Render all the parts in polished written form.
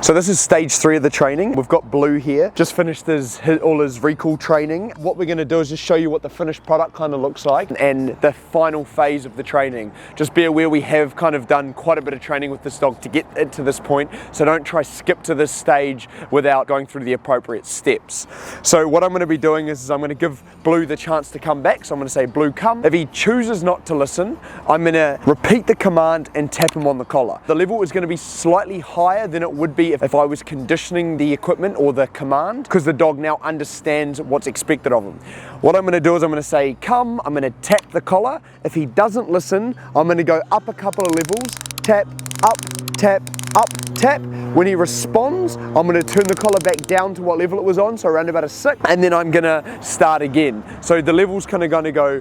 So this is stage 3 of the training. We've got Blue here, just finished all his recall training. What we're gonna do is just show you what the finished product kind of looks like and the final phase of the training. Just be aware we have kind of done quite a bit of training with this dog to get it to this point, so don't try skip to this stage without going through the appropriate steps. So what I'm gonna be doing is I'm gonna give Blue the chance to come back. So I'm gonna say, Blue, come. If he chooses not to listen, I'm gonna repeat the command and tap him on the collar. The level is gonna be slightly higher than it would be if I was conditioning the equipment or the command, because the dog now understands what's expected of him. What I'm going to do is I'm going to say come, I'm going to tap the collar. If he doesn't listen, I'm going to go up a couple of levels, tap, up, tap, up, tap. When he responds, I'm going to turn the collar back down to what level it was on, so around about a 6, and then I'm going to start again. So the level's kind of going to go,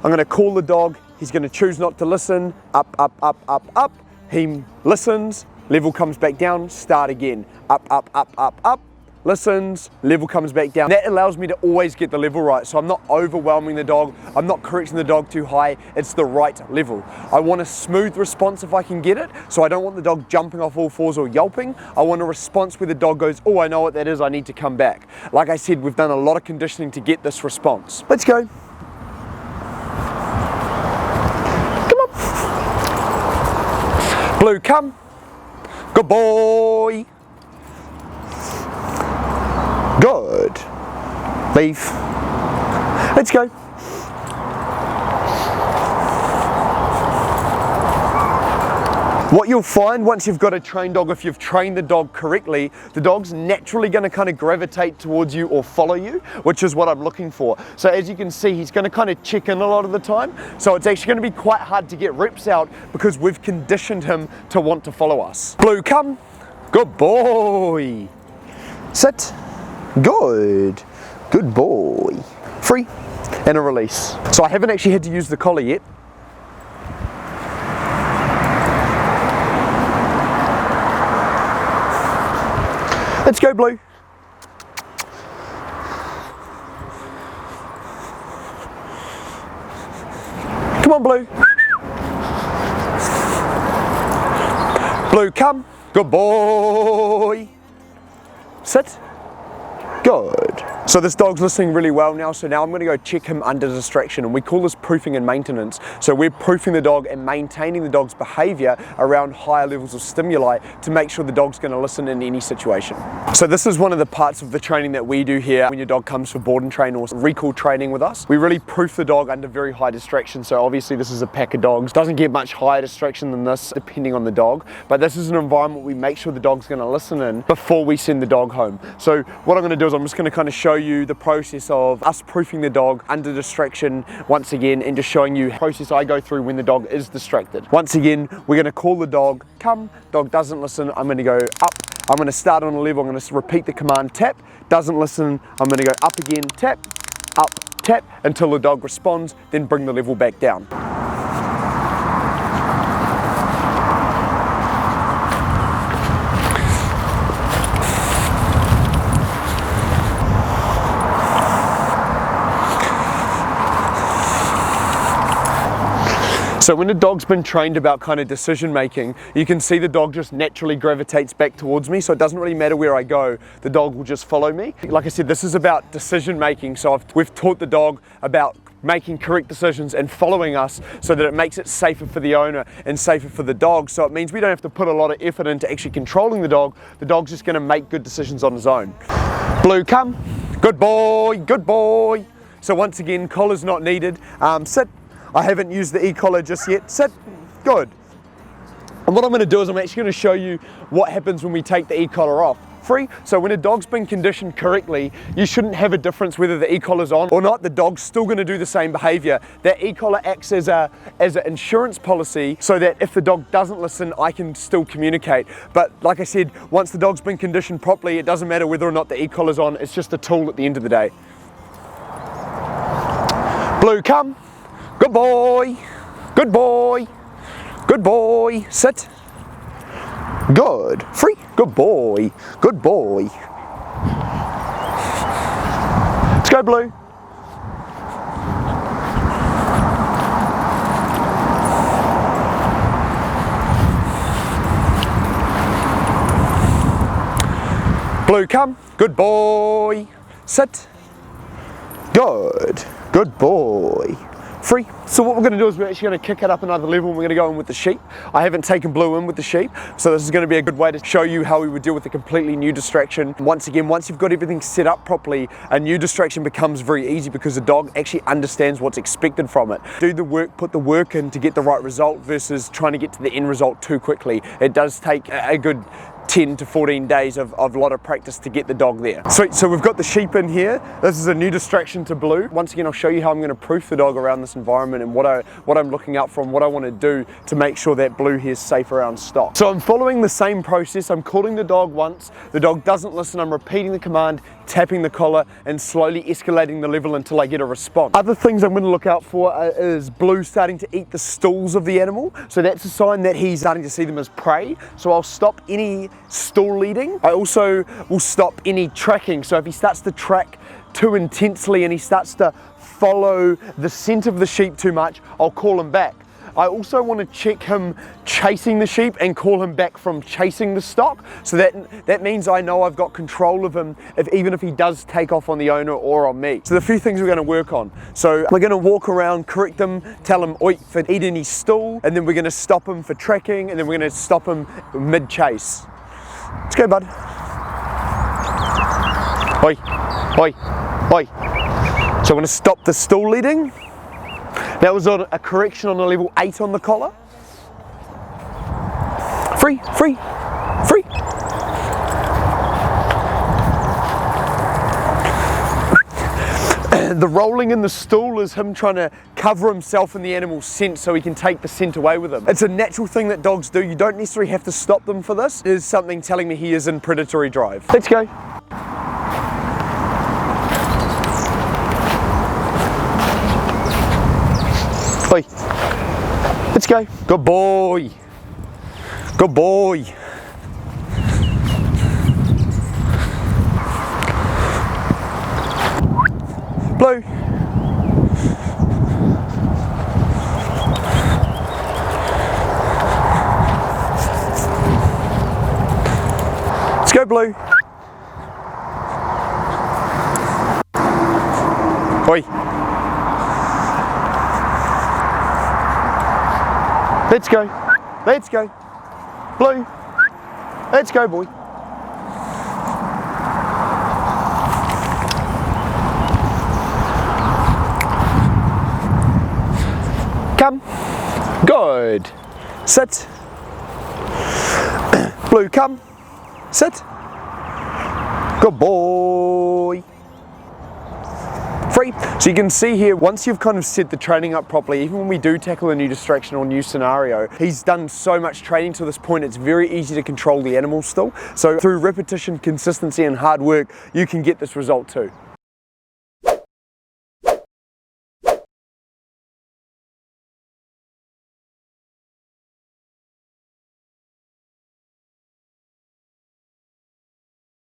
I'm going to call the dog, he's going to choose not to listen, up, up, up, up, up. He listens, level comes back down, start again. Up, up, up, up, up, listens, level comes back down. That allows me to always get the level right, so I'm not overwhelming the dog, I'm not correcting the dog too high, it's the right level. I want a smooth response if I can get it, so I don't want the dog jumping off all fours or yelping. I want a response where the dog goes, oh, I know what that is, I need to come back. Like I said, we've done a lot of conditioning to get this response. Let's go. Come on. Blue, come. Good boy. Good. Leave. Let's go. What you'll find once you've got a trained dog, if you've trained the dog correctly, the dog's naturally going to kind of gravitate towards you or follow you, which is what I'm looking for. So as you can see, he's going to kind of check in a lot of the time. So it's actually going to be quite hard to get reps out because we've conditioned him to want to follow us. Blue, come. Good boy. Sit. Good. Good boy. Free. And a release. So I haven't actually had to use the collar yet. Let's go, Blue. Come on, Blue. Blue, come. Good boy. Sit. Good. So this dog's listening really well now, so now I'm going to go check him under distraction, and we call this proofing and maintenance. So we're proofing the dog and maintaining the dog's behaviour around higher levels of stimuli to make sure the dog's going to listen in any situation. So this is one of the parts of the training that we do here when your dog comes for board and train or recall training with us. We really proof the dog under very high distraction. So obviously this is a pack of dogs. Doesn't get much higher distraction than this depending on the dog, but this is an environment we make sure the dog's going to listen in before we send the dog home. So what I'm going to do is I'm just going to kind of show you the process of us proofing the dog under distraction once again, and just showing you the process I go through when the dog is distracted. Once again, we're going to call the dog, come, dog doesn't listen, I'm going to go up, I'm going to start on a level, I'm going to repeat the command tap, doesn't listen, I'm going to go up again, tap, up, tap, until the dog responds, then bring the level back down. So when a dog's been trained about kind of decision making, you can see the dog just naturally gravitates back towards me, so it doesn't really matter where I go, the dog will just follow me. Like I said, this is about decision making, so we've taught the dog about making correct decisions and following us so that it makes it safer for the owner and safer for the dog. So it means we don't have to put a lot of effort into actually controlling the dog's just going to make good decisions on his own. Blue, come. Good boy, good boy. So once again, collar's not needed. Sit. I haven't used the e-collar just yet. Sit. Good. And what I'm going to do is I'm actually going to show you what happens when we take the e-collar off. Free. So when a dog's been conditioned correctly, you shouldn't have a difference whether the e-collar's on or not. The dog's still going to do the same behavior. That e-collar acts as an insurance policy so that if the dog doesn't listen, I can still communicate. But like I said, once the dog's been conditioned properly, it doesn't matter whether or not the e-collar's on. It's just a tool at the end of the day. Blue, come. Good boy, good boy, good boy, sit, good, free, good boy, good boy. Let's go, Blue. Blue, come. Good boy. Sit. Good. Good boy. Free. So what we're going to do is we're actually going to kick it up another level and we're going to go in with the sheep. I haven't taken Blue in with the sheep, so this is going to be a good way to show you how we would deal with a completely new distraction. Once again, once you've got everything set up properly, a new distraction becomes very easy because the dog actually understands what's expected from it. Do the work, put the work in to get the right result versus trying to get to the end result too quickly. It does take a good 10 to 14 days of a lot of practice to get the dog there. Sweet, so we've got the sheep in here. This is a new distraction to Blue. Once again, I'll show you how I'm going to proof the dog around this environment and what I'm looking out for and what I want to do to make sure that Blue here is safe around stock. So I'm following the same process. I'm calling the dog once. The dog doesn't listen. I'm repeating the command, tapping the collar and slowly escalating the level until I get a response. Other things I'm going to look out for is Blue starting to eat the stools of the animal. So that's a sign that he's starting to see them as prey. So I'll stop any stool leading. I also will stop any tracking. So if he starts to track too intensely and he starts to follow the scent of the sheep too much, I'll call him back. I also want to check him chasing the sheep and call him back from chasing the stock. So that means I know I've got control of him even if he does take off on the owner or on me. So the few things we're going to work on. So we're going to walk around, correct him, tell him oi for eating his stool, and then we're going to stop him for tracking, and then we're going to stop him mid-chase. Let's go, bud. Oi, oi, oi. So I'm going to stop the stool leading. That was a correction on a level 8 on the collar. Free, free, free. The rolling in the stool is him trying to cover himself in the animal's scent so he can take the scent away with him. It's a natural thing that dogs do. You don't necessarily have to stop them for this. There's something telling me he is in predatory drive. Let's go. Oi. Let's go. Good boy. Good boy. Blue. Let's go, Blue. Oi. Let's go. Let's go. Blue. Let's go, boy. Come. Good. Sit. Blue, come. Sit. Good boy. Free. So you can see here, once you've kind of set the training up properly, even when we do tackle a new distraction or new scenario, he's done so much training to this point, it's very easy to control the animal still. So through repetition, consistency and hard work, you can get this result too.